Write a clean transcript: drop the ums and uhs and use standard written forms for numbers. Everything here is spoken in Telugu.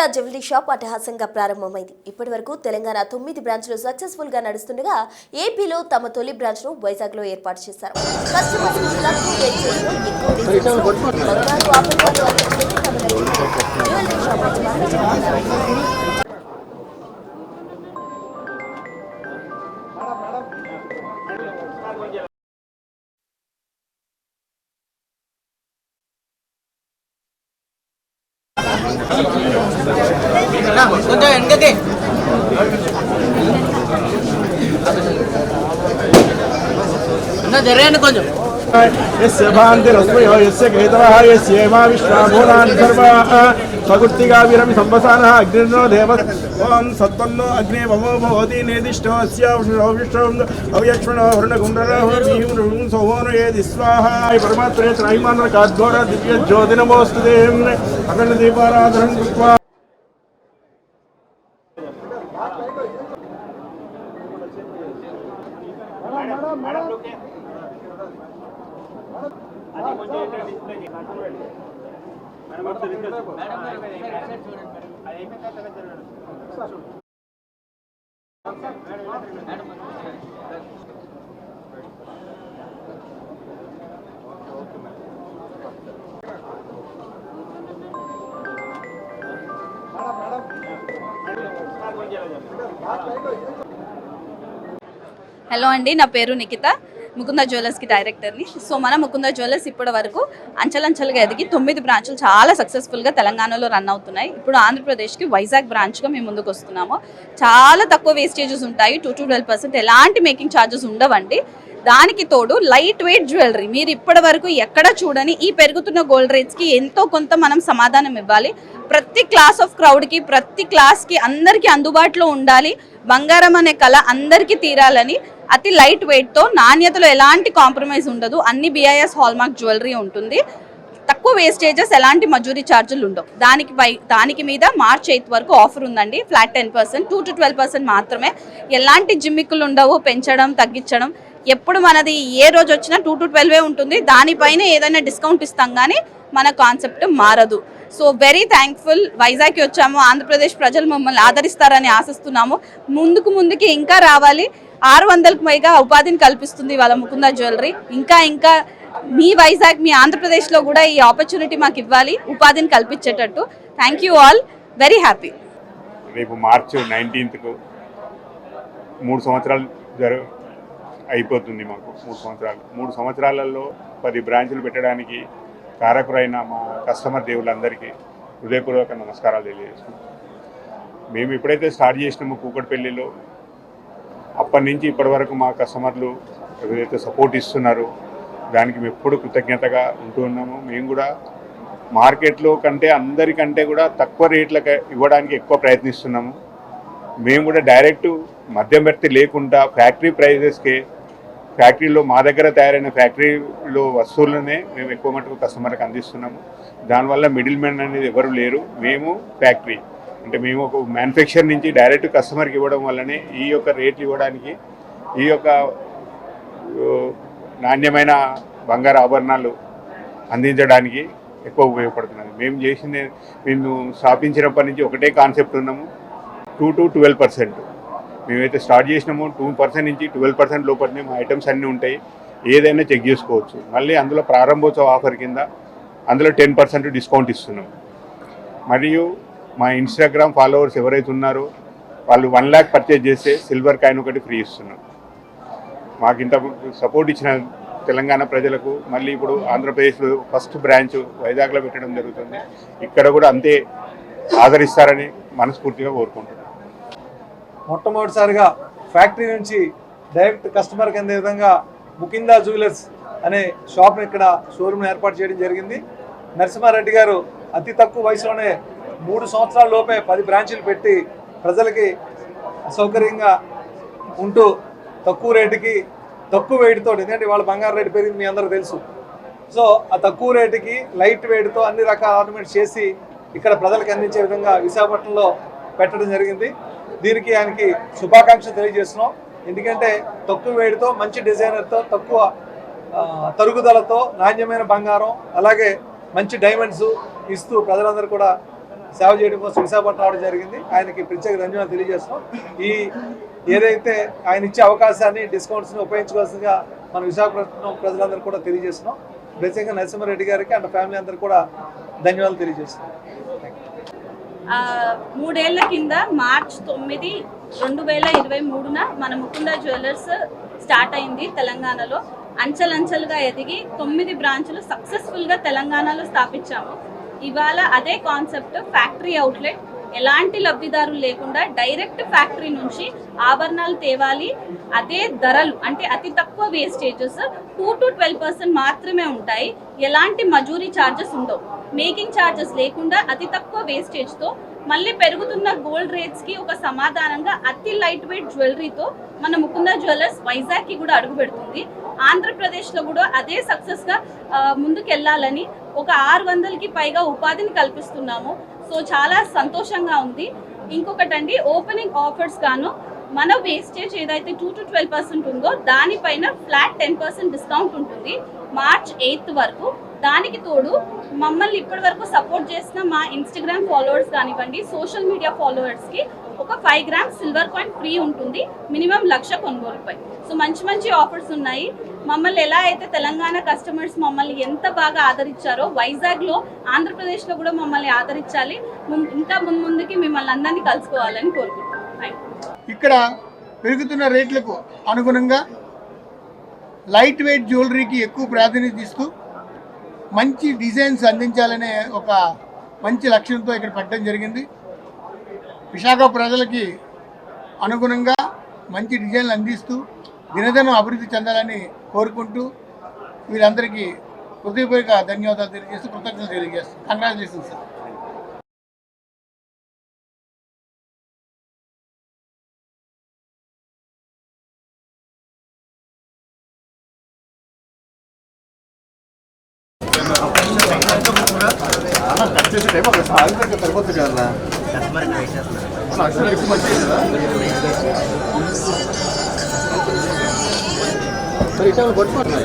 ముకుంద జ్యువెలరీ షాప్ అట్టహాసంగా ప్రారంభమైంది. ఇప్పటివరకు తెలంగాణ 9 బ్రాంచ్లు సక్సెస్ఫుల్ గా నడుస్తుండగా ఏపీలో తమ తొలి బ్రాంచ్ ను వైజాగ్ లో ఏర్పాటు చేశారు. కొంచెం వెనకకి జరగండి కొంచెం यस्य भान्तिरस्मयो यस्य केतवः यस्येमा विश्वाभूतानि सर्वाः स्वगुर्तिकाविरमि संवसानः अग्निर्नो देव ओं सत्तन्नो अग्ने भवो भवति नेदिष्टो अस्यावशो विष्णो अव्यक्ष्मणो वरुणकुण्डलो भीम सोमो येदि स्वाहा परमात्मने त्रैमानर काद्घोर दिव्य ज्योतिनमोस्तुते अखंड दीपाराधनं कृत्वा హలో అండి, నా పేరు నిఖిత, ముకుంద జ్యువెలర్స్కి డైరెక్టర్ని. సో మన ముకుంద జ్యువెలర్స్ ఇప్పటి వరకు అంచెలంచెలుగా ఎదిగి 9 బ్రాంచులు చాలా సక్సెస్ఫుల్గా తెలంగాణలో రన్ అవుతున్నాయి. ఇప్పుడు ఆంధ్రప్రదేశ్కి వైజాగ్ బ్రాంచ్గా మేము ముందుకు వస్తున్నాము. చాలా తక్కువ వేస్టేజెస్ ఉంటాయి, 2-12% ఎలాంటి మేకింగ్ ఛార్జెస్ ఉండవండి. దానికి తోడు లైట్ వెయిట్ జ్యువెలరీ. మీరు ఇప్పటి వరకు ఎక్కడ చూడని ఈ పెరుగుతున్న గోల్డ్ రేట్స్కి ఎంతో కొంత మనం సమాధానం ఇవ్వాలి. ప్రతి క్లాస్ ఆఫ్ క్రౌడ్కి, ప్రతి క్లాస్కి అందరికీ అందుబాటులో ఉండాలి. బంగారం అనే కళ అందరికీ తీరాలని అతి లైట్ వెయిట్తో, నాణ్యతలో ఎలాంటి కాంప్రమైజ్ ఉండదు. అన్ని BIS హాల్మార్క్ జ్యువెలరీ ఉంటుంది. తక్కువ వేస్టేజెస్, ఎలాంటి మజూరీ ఛార్జీలు ఉండవు. దానికి మీద మార్చ్ 8 వరకు ఆఫర్ ఉందండి. ఫ్లాట్ 10%, 2-12% మాత్రమే. ఎలాంటి జిమ్మిక్కులు ఉండవు, పెంచడం తగ్గించడం. ఎప్పుడు మనది ఏ రోజు వచ్చినా 2-12 ఉంటుంది. దానిపైన ఏదైనా డిస్కౌంట్ ఇస్తాం కానీ మన కాన్సెప్ట్ మారదు. So very thankful. వైజాగ్కి వచ్చాము. ఆంధ్రప్రదేశ్ ప్రజలు మమ్మల్ని ఆదరిస్తారని ఆశిస్తున్నాము. ముందుకి ఇంకా రావాలి. 600కు పైగా ఉపాధిని కల్పిస్తుంది వాళ్ళ ముకుంద జ్యువెలరీ. ఇంకా మీ వైజాగ్, మీ ఆంధ్రప్రదేశ్లో కూడా ఈ ఆపర్చునిటీ మాకు ఇవ్వాలి, ఉపాధిని కల్పించేటట్టు. Thank you all, very happy. రేపు మార్చి 19కు 3 సంవత్సరాలు అయిపోతుంది మాకు. 3 సంవత్సరాలలో 10 బ్రాంచులు పెట్టడానికి కారకురైన మా కస్టమర్ దేవుళ్ళందరికీ హృదయపూర్వక నమస్కారాలు తెలియజేస్తున్నాం. మేము ఎప్పుడైతే స్టార్ట్ చేసినామో కూకట్పల్లిలో, అప్పటి నుంచి ఇప్పటి వరకు మా కస్టమర్లు ఏదైతే సపోర్ట్ ఇస్తున్నారో దానికి మేము ఎప్పుడు కృతజ్ఞతగా ఉంటూ ఉన్నాము. మేము కూడా మార్కెట్లో కంటే అందరికంటే కూడా తక్కువ రేట్లకు ఇవ్వడానికి ఎక్కువ ప్రయత్నిస్తున్నాము. మేము కూడా డైరెక్ట్ మధ్యవర్తి లేకుండా ఫ్యాక్టరీ ప్రైజెస్కే, ఫ్యాక్టరీలో మా దగ్గర తయారైన ఫ్యాక్టరీలో వస్తువులనే మేము ఎక్కువ మటుకు కస్టమర్కి అందిస్తున్నాము. దానివల్ల మిడిల్ మ్యాన్ అనేది ఎవరు లేరు. మేము ఫ్యాక్టరీ అంటే మేము ఒక మ్యానుఫ్యాక్చర్ నుంచి డైరెక్ట్ కస్టమర్కి ఇవ్వడం వల్లనే ఈ యొక్క రేట్లు ఇవ్వడానికి, ఈ యొక్క నాణ్యమైన బంగారు ఆభరణాలు అందించడానికి ఎక్కువ ఉపయోగపడుతున్నది. మేము స్థాపించినప్పటి నుంచి ఒకటే కాన్సెప్ట్ ఉన్నాము, 2-12%. మేమైతే స్టార్ట్ చేసినామో 2% నుంచి 12% లోపలనే మా ఐటమ్స్ అన్నీ ఉంటాయి. ఏదైనా చెక్ చేసుకోవచ్చు. మళ్ళీ అందులో ప్రారంభోత్సవ ఆఫర్ కింద అందులో 10% డిస్కౌంట్ ఇస్తున్నాం. మరియు మా ఇన్స్టాగ్రామ్ ఫాలోవర్స్ ఎవరైతే ఉన్నారో వాళ్ళు 1 lakh పర్చేజ్ చేస్తే సిల్వర్ కాయిన్ ఒకటి ఫ్రీ ఇస్తున్నాం. మాకు ఇంత సపోర్ట్ ఇచ్చిన తెలంగాణ ప్రజలకు మళ్ళీ ఇప్పుడు ఆంధ్రప్రదేశ్లో ఫస్ట్ బ్రాంచ్ వైజాగ్లో పెట్టడం జరుగుతుంది. ఇక్కడ కూడా అంతే ఆదరిస్తారని మనస్ఫూర్తిగా కోరుకుంటున్నాం. మొట్టమొదటిసారిగా ఫ్యాక్టరీ నుంచి డైరెక్ట్ కస్టమర్కి అందే విధంగా ముకుంద జ్యువెలర్స్ అనే షాప్ని ఇక్కడ షోరూమ్ని ఏర్పాటు చేయడం జరిగింది. నరసింహారెడ్డి గారు అతి తక్కువ వయసులోనే 3 సంవత్సరాల లోపే 10 బ్రాంచీలు పెట్టి ప్రజలకి సౌకర్యంగా ఉంటూ తక్కువ రేటుకి, తక్కువ వెయిట్తో, ఎందుకంటే వాళ్ళ బంగారు రేటు పెరిగింది మీ అందరూ తెలుసు. సో ఆ తక్కువ రేటుకి లైట్ వెయిట్తో అన్ని రకాల ఆర్నమెంట్స్ చేసి ఇక్కడ ప్రజలకు అందించే విధంగా విశాఖపట్నంలో పెట్టడం జరిగింది. దీనికి ఆయనకి శుభాకాంక్షలు తెలియజేస్తున్నాం. ఎందుకంటే తక్కువ వేడితో, మంచి డిజైనర్తో, తక్కువ తరుగుదలతో నాణ్యమైన బంగారం, అలాగే మంచి డైమండ్స్ ఇస్తూ ప్రజలందరూ కూడా సేవ చేయడం కోసం విశాఖపట్నం రావడం జరిగింది. ఆయనకి ప్రత్యేక ధన్యవాదాలు తెలియజేస్తున్నాం. ఈ ఏదైతే ఆయన ఇచ్చే అవకాశాన్ని డిస్కౌంట్స్ని ఉపయోగించుకోవాల్సిందిగా మన విశాఖపట్నం ప్రజలందరూ కూడా తెలియజేస్తున్నాం. ప్రత్యేకంగా నరసింహారెడ్డి గారికి అండ్ ఫ్యామిలీ అందరూ కూడా ధన్యవాదాలు తెలియజేస్తున్నాం. 3 ఏళ్ల కింద మార్చ్ 9, 2023న మన ముకుంద జ్యువెలర్స్ స్టార్ట్ అయింది తెలంగాణలో. అంచెలంచెలుగా ఎదిగి 9 బ్రాంచులు సక్సెస్ఫుల్గా తెలంగాణలో స్థాపించాము. ఇవాళ అదే కాన్సెప్ట్ ఫ్యాక్టరీ అవుట్లెట్, ఎలాంటి లబ్ధిదారులు లేకుండా డైరెక్ట్ ఫ్యాక్టరీ నుంచి ఆభరణాలు తేవాలి. అదే ధరలు అంటే అతి తక్కువ వేస్టేజెస్ 2 to 12% మాత్రమే ఉంటాయి. ఎలాంటి మజూరీ ఛార్జెస్ ఉండవు. మేకింగ్ ఛార్జెస్ లేకుండా అతి తక్కువ వేస్టేజ్తో మళ్ళీ పెరుగుతున్న గోల్డ్ రేట్స్కి ఒక సమాధానంగా అతి లైట్ వెయిట్ జ్యువెలరీతో మన ముకుంద జ్యువెలర్స్ వైజాగ్కి కూడా అడుగు పెడుతుంది. ఆంధ్రప్రదేశ్లో కూడా అదే సక్సెస్గా ముందుకెళ్ళాలని ఒక 600కి పైగా ఉపాధిని కల్పిస్తున్నాము. సో చాలా సంతోషంగా ఉంది. ఇంకొకటండి, ఓపెనింగ్ ఆఫర్స్ గాను మన వేస్టేజ్ ఏదైతే 2 to 12% ఉందో దానిపైన ఫ్లాట్ 10% డిస్కౌంట్ ఉంటుంది మార్చ్ 8 వరకు. దానికి తోడు మమ్మల్ని ఇప్పటి వరకు సపోర్ట్ చేసిన మా ఇన్స్టాగ్రామ్ ఫాలోవర్స్ కానివ్వండి, సోషల్ మీడియా ఫాలోవర్స్కి ఒక 5 grams సిల్వర్ కాయిన్ ఫ్రీ ఉంటుంది మినిమం 1,00,000 కొనుగోలుపై. సో మంచి మంచి ఆఫర్స్ ఉన్నాయి. మమ్మల్ని ఎలా అయితే తెలంగాణ కస్టమర్స్ మమ్మల్ని ఎంత బాగా ఆదరించారో వైజాగ్లో, ఆంధ్రప్రదేశ్లో కూడా మమ్మల్ని ఆదరించాలి. ఇంకా ముందుకి మిమ్మల్ని అందరినీ కలుసుకోవాలని కోరుకుంటున్నాం. ఇక్కడ పెరుగుతున్న రేట్లకు అనుగుణంగా లైట్ వెయిట్ జ్యువెలరీకి ఎక్కువ ప్రాధాన్యత ఇస్తూ మంచి డిజైన్స్ అందించాలనే ఒక మంచి లక్ష్యంతో ఇక్కడ పెట్టడం జరిగింది. విశాఖ ప్రజలకి అనుగుణంగా మంచి డిజైన్లు అందిస్తూ దినదినం అభివృద్ధి చెందాలని కోరుకుంటూ వీరందరికీ హృదయపూర్వక ధన్యవాదాలు తెలియజేస్తూ కృతజ్ఞతలు తెలియజేస్తాను. Congratulations sir. సరిపోతుంది కదా ఇటీవల కొట్టుకోండి.